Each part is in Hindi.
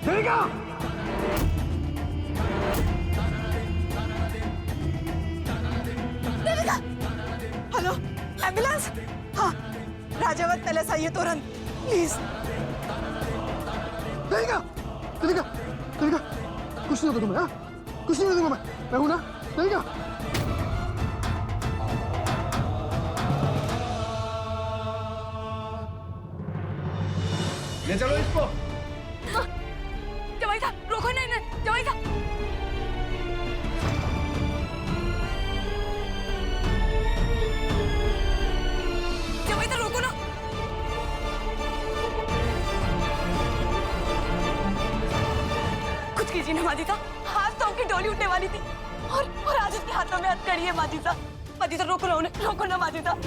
देगा। देगा। Hello, ambulance. हाँ, राजावत पहले चाहिए तुरंत, प्लीज। देगा, देगा, देगा। कुछ नहीं होगा तुम्हें, हाँ? कुछ नहीं होगा तुम्हें, मैं हूं ना, देगा। ले चलो इसको। जवाई साहब, रोको, नहीं नहीं, जवाई साहब। जवाई साहब, रोको ना। कुछ कीजिए ना माजी साहब, आज तो उनकी डोली उठने वाली थी और आज उसके हाथों में हथकड़ी है माजी साहब। माजी साहब, रोको ना उन्हें, रोको ना माजी साहब।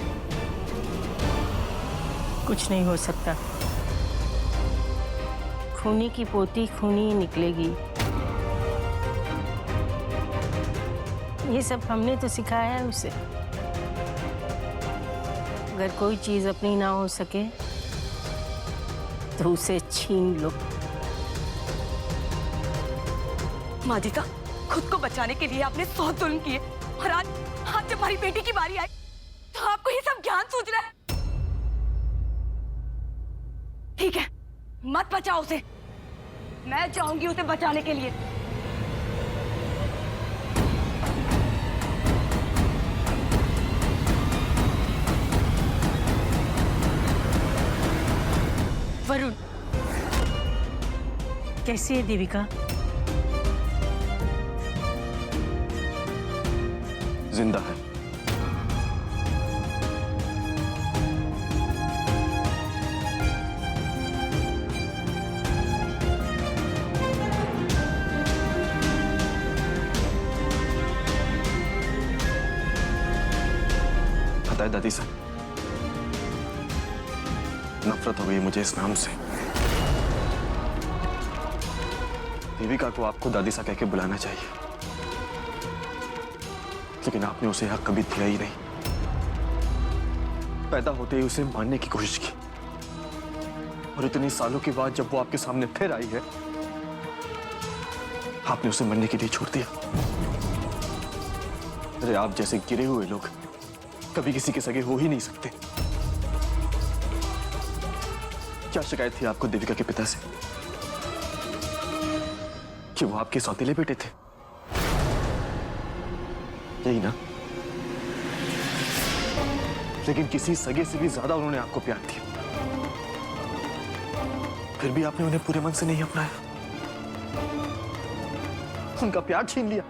कुछ नहीं हो सकता, खूनी की पोती खूनी ही निकलेगी। ये सब हमने तो सिखाया है उसे। अगर कोई चीज अपनी ना हो सके तो उसे छीन लो। माजी साहब, खुद को बचाने के लिए आपने 100 जुल्म किए और आज जब हमारी बेटी की बारी आई तो आपको ये सब ज्ञान सूझ रहा है। ठीक है, मत बचाओ उसे, मैं जाऊंगी उसे बचाने के लिए। वरुण, कैसी है देविका? जिंदा है। पता है दादी साहब, नफरत हो गई मुझे इस नाम से। देविका को आपको दादी सा कह के बुलाना चाहिए, लेकिन आपने उसे हक कभी दिया ही नहीं। पैदा होते ही उसे मारने की कोशिश की और इतने सालों के बाद जब वो आपके सामने फिर आई है, आपने उसे मरने के लिए छोड़ दिया। अरे आप जैसे गिरे हुए लोग कभी किसी के सगे हो ही नहीं सकते। क्या शिकायत थी आपको देविका के पिता से कि वो आपके सौतेले बेटे थे? यही ना? लेकिन किसी सगे से भी ज्यादा उन्होंने आपको प्यार दिया, फिर भी आपने उन्हें पूरे मन से नहीं अपनाया, उनका प्यार छीन लिया,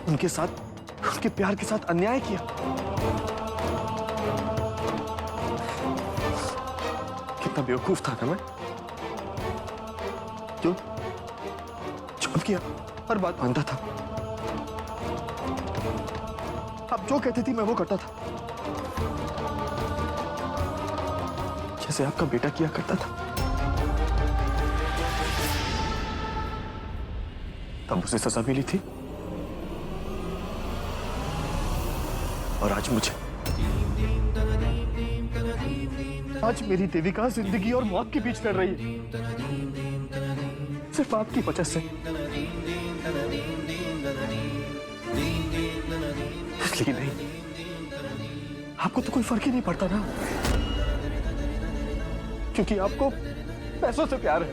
उनके साथ, उनके प्यार के साथ अन्याय किया। कितना बेवकूफ था ना मैं, जो चुप किया, हर बात मानता था। आप जो कहती थी मैं वो करता था, जैसे आपका बेटा किया करता था। तब उसे सजा मिली थी और आज मुझे। आज मेरी देविका जिंदगी और मौत के बीच लड़ रही है, सिर्फ आपकी वजह से। लेकिन नहीं, आपको तो कोई फर्क ही नहीं पड़ता ना, क्योंकि आपको पैसों से प्यार है,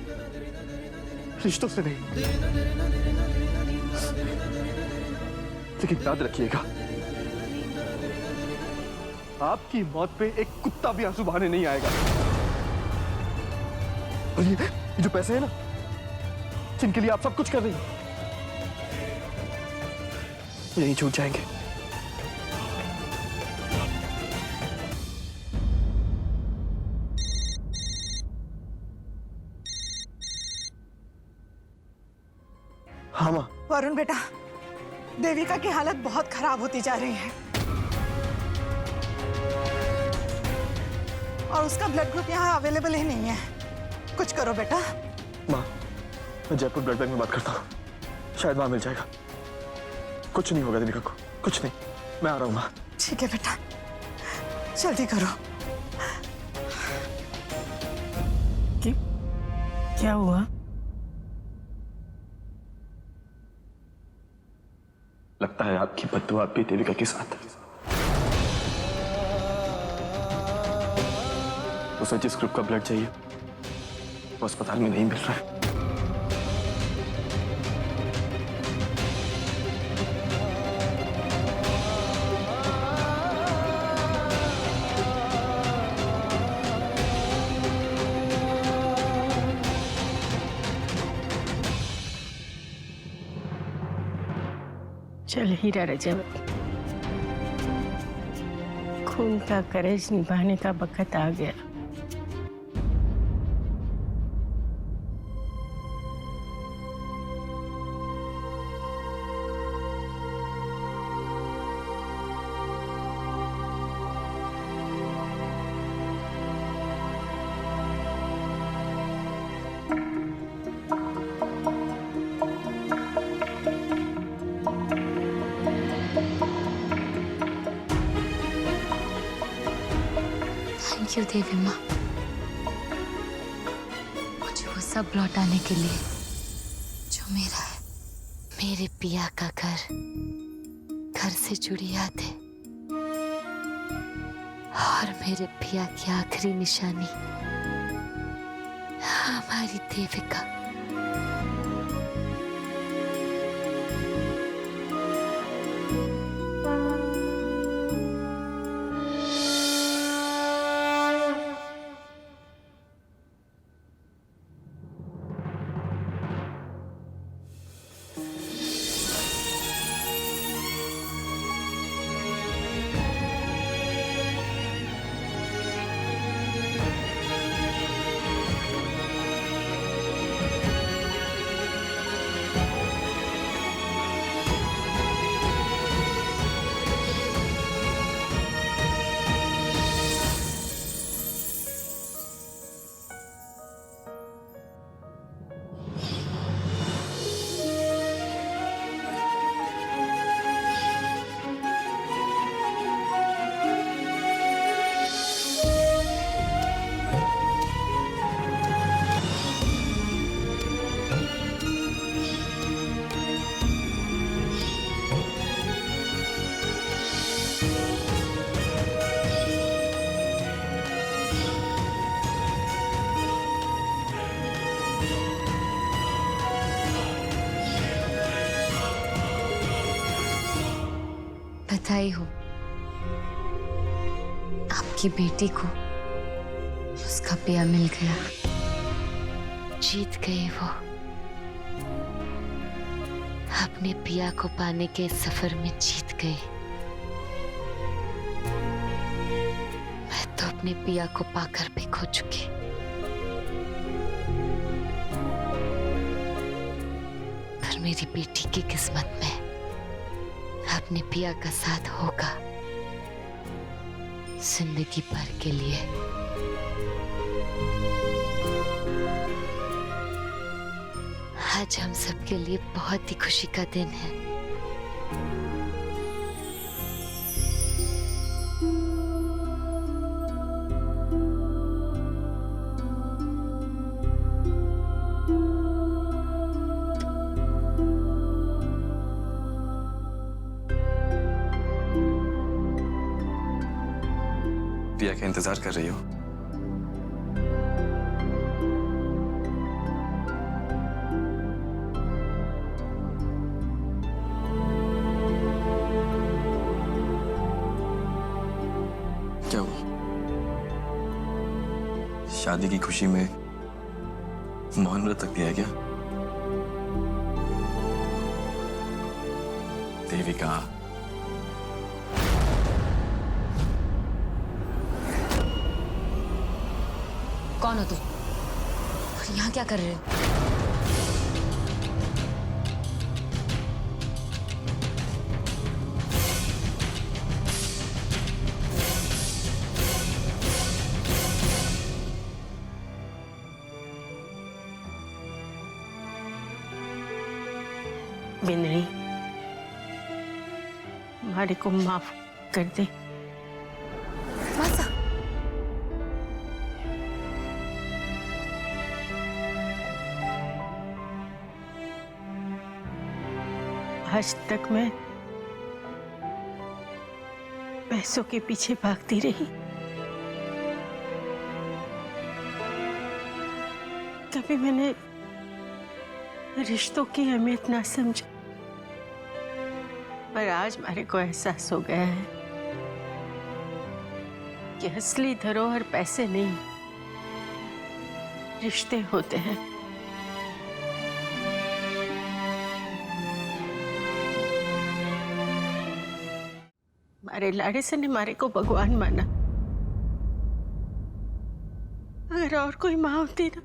रिश्तों से नहीं। लेकिन याद रखिएगा, आपकी मौत पे एक कुत्ता भी आंसू बहाने नहीं आएगा। और ये जो पैसे हैं ना, जिनके लिए आप सब कुछ कर रही हैं, यही छूट जाएंगे। हाँ माँ। वरुण बेटा, देविका की हालत बहुत खराब होती जा रही है और उसका ब्लड ग्रुप यहाँ अवेलेबल ही नहीं है। कुछ करो बेटा। माँ, मैं जयपुर ब्लड बैंक में बात करता हूँ, शायद वहां मिल जाएगा। कुछ नहीं होगा देविका को, कुछ नहीं। मैं आ रहा हूँ माँ। ठीक है बेटा, जल्दी करो। क्या हुआ? लगता है आपकी बद्दुआ भी देविका के साथ। उसे जिस ग्रुप का ब्लड चाहिए वो अस्पताल में नहीं मिल रहा है। चल हीरा रजावती, खून का करेज निभाने का वक्त आ गया। थैंक यू देवी माँ, मुझे वो सब लौटाने के लिए जो मेरा है। मेरे पिया का घर से जुड़ी यादें और मेरे पिया की आखिरी निशानी हमारी देविका। बधाई हो आपकी बेटी को, उसका पिया मिल गया। जीत गई वो। अपने पिया को पाने के सफर में जीत गई। मैं तो अपने पिया को पाकर भी खो चुकी। पर मेरी बेटी की किस्मत में अपने पिया का साथ होगा जिंदगी भर के लिए। आज हम सबके लिए बहुत ही खुशी का दिन है। पिया का इंतजार कर रही हो? क्या हुआ? शादी की खुशी में मौन व्रत रख दिया क्या? देविका, कौन हो तुम और यहाँ क्या कर रहे हो? बिंदनी, हमारे को माफ कर दे। मासा, आज तक मैं पैसों के पीछे भागती रही, कभी मैंने रिश्तों की अहमियत ना समझी, पर आज हमारे को एहसास हो गया है कि असली धरोहर पैसे नहीं, रिश्ते होते हैं। हमारे लाड़े से ने हमारे को भगवान माना। अगर और कोई माँ होती ना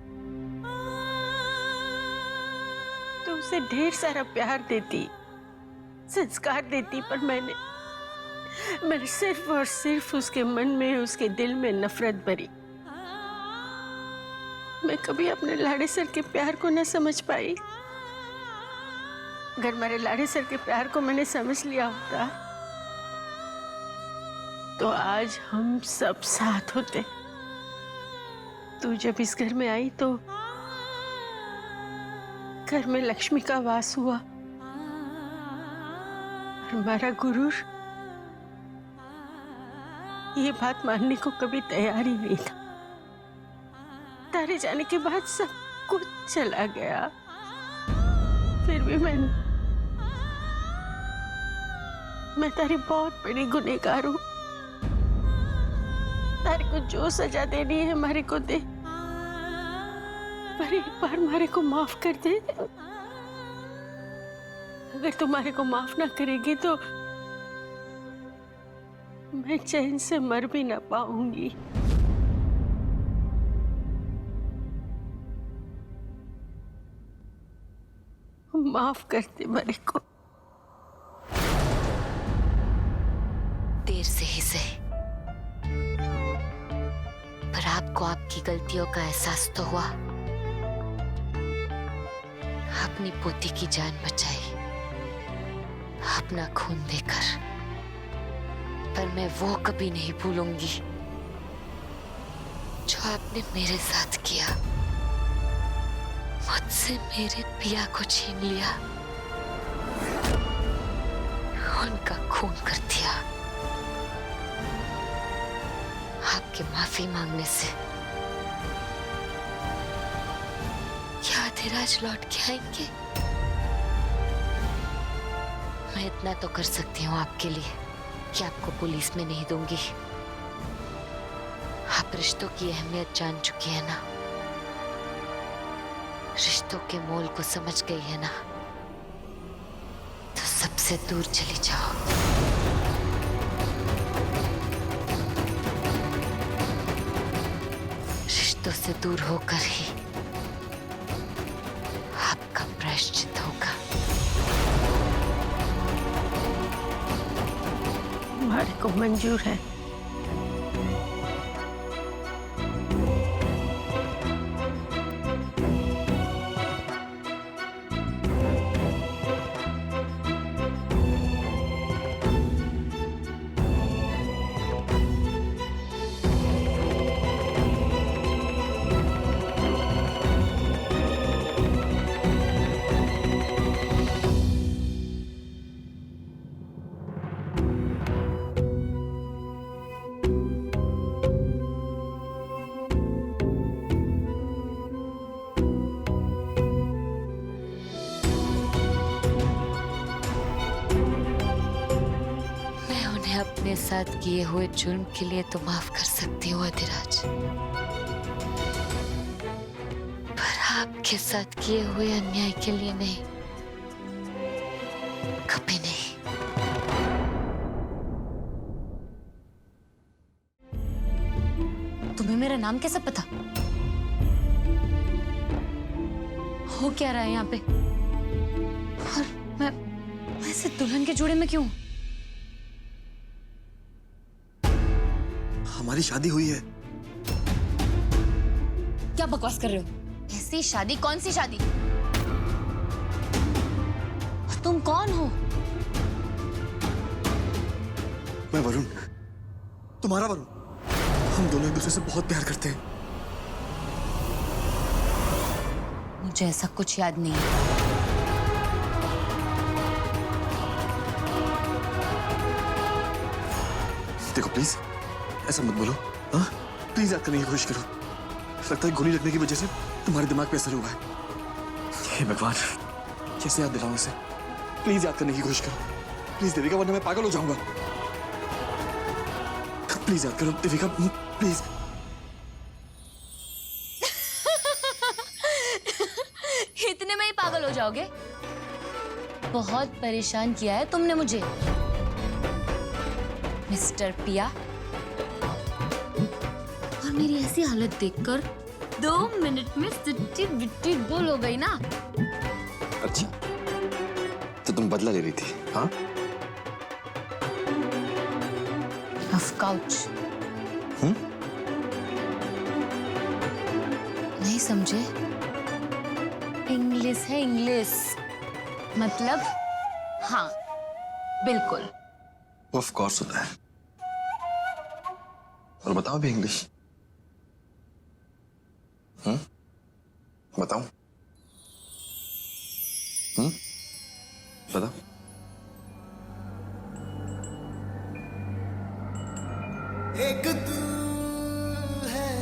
तो उसे ढेर सारा प्यार देती, संस्कार देती, पर मैंने सिर्फ और सिर्फ उसके मन में, उसके दिल में नफरत भरी। मैं कभी अपने लाड़े सर के प्यार को न समझ पाई। अगर मेरे लाड़े सर के प्यार को मैंने समझ लिया होता तो आज हम सब साथ होते। तू जब इस घर में आई तो घर में लक्ष्मी का वास हुआ, और हमारा गुरूर ये बात मानने को कभी तैयार ही नहीं था। तारे जाने के बाद सब कुछ चला गया, फिर भी मैं तारी बहुत बड़ी गुनहगार हूं। तारे को जो सजा देनी है हमारे को दे, पर एक बार हमारे को माफ कर दे। अगर तुम्हारे को माफ ना करेगी तो मैं चैन से मर भी ना पाऊंगी। माफ कर दे मेरे को। देर से ही सही, पर आपको आपकी गलतियों का एहसास तो हुआ। अपनी पोती की जान बचाई, अपना खून देकर, पर मैं वो कभी नहीं भूलूंगी जो आपने मेरे साथ किया। मुझसे मेरे पिया को छीन लिया, उनका खून कर दिया। आपके माफी मांगने से क्या अधिराज लौट के आएंगे? मैं इतना तो कर सकती हूँ आपके लिए कि आपको पुलिस में नहीं दूंगी। आप रिश्तों की अहमियत जान चुकी है ना, रिश्तों के मोल को समझ गई है ना, तो सबसे दूर चली जाओ। रिश्तों से दूर होकर ही आपका प्रायश्चित होगा। हमारे को मंजूर है। अपने साथ किए हुए जुर्म के लिए तो माफ कर सकती हूँ अधिराज, पर आपके साथ किए हुए अन्याय के लिए नहीं, कभी नहीं। तुम्हें मेरा नाम कैसे पता? हो क्या रहा है यहाँ पे? और मैं ऐसे दुल्हन के जोड़े में क्यों? हमारी शादी हुई है। क्या बकवास कर रहे हो? ऐसी शादी? कौन सी शादी? तुम कौन हो? मैं वरुण, तुम्हारा वरुण। हम दोनों एक दूसरे से बहुत प्यार करते हैं। मुझे ऐसा कुछ याद नहीं है। देखो प्लीज, ऐसा मत बोलो। हाँ, प्लीज याद करने की कोशिश करो। लगता है गोली लगने की वजह से तुम्हारे दिमाग पे असर हुआ है। हे भगवान, कैसे याद दिलाऊं इसे? प्लीज याद करने की कोशिश करो। प्लीज देविका, वरना मैं पागल हो जाऊंगा। प्लीज याद करो देविका, प्लीज। इतने में ही पागल हो जाओगे? बहुत परेशान किया है तुमने मुझे, मिस्टर पिया। और मेरी ऐसी हालत देखकर 2 मिनट में सिट्टी बिट्टी गोल हो गई ना। अच्छा, तो तुम बदला ले रही थी? हाँ, ऑफ काउच। नहीं समझे? इंग्लिश है, इंग्लिश। मतलब हाँ, बिल्कुल। ऑफ कोर्स होता है। और बताओ भी इंग्लिश। बताओ। बताओ। एक तू है,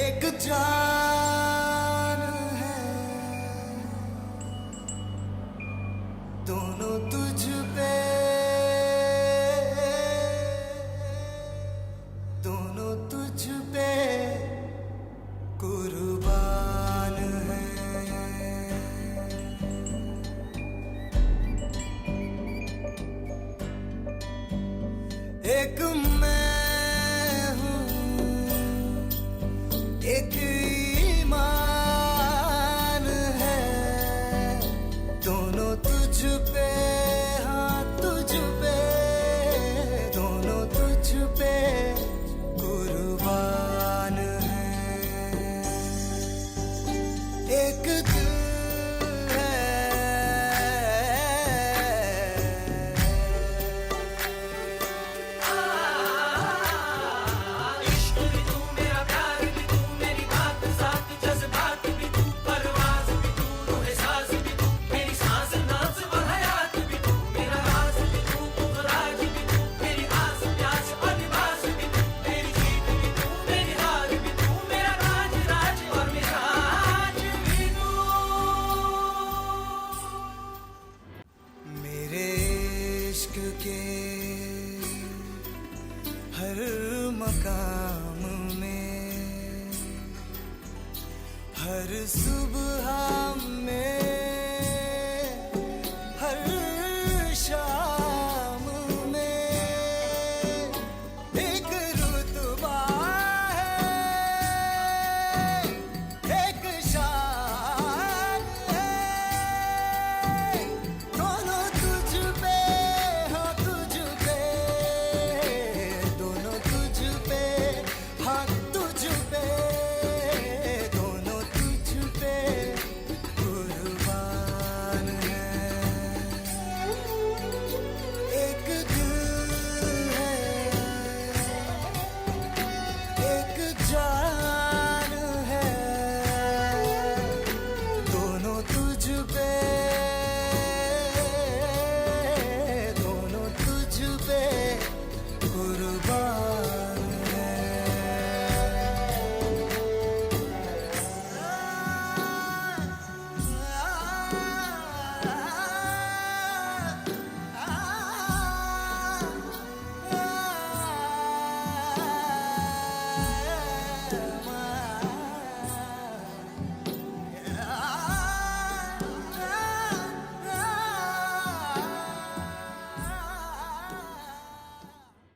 एक जान है, दोनों तुझ पे, दोनों तुझ पे कुर्बान है। एक मैं हूँ, एक ईमान है, दोनों तुझ पे, हाँ तुझ पे, दोनों तुझ पे कुर्बान है। एक दिल है, मेरे इश्क के हर मकाम में, हर सुबह में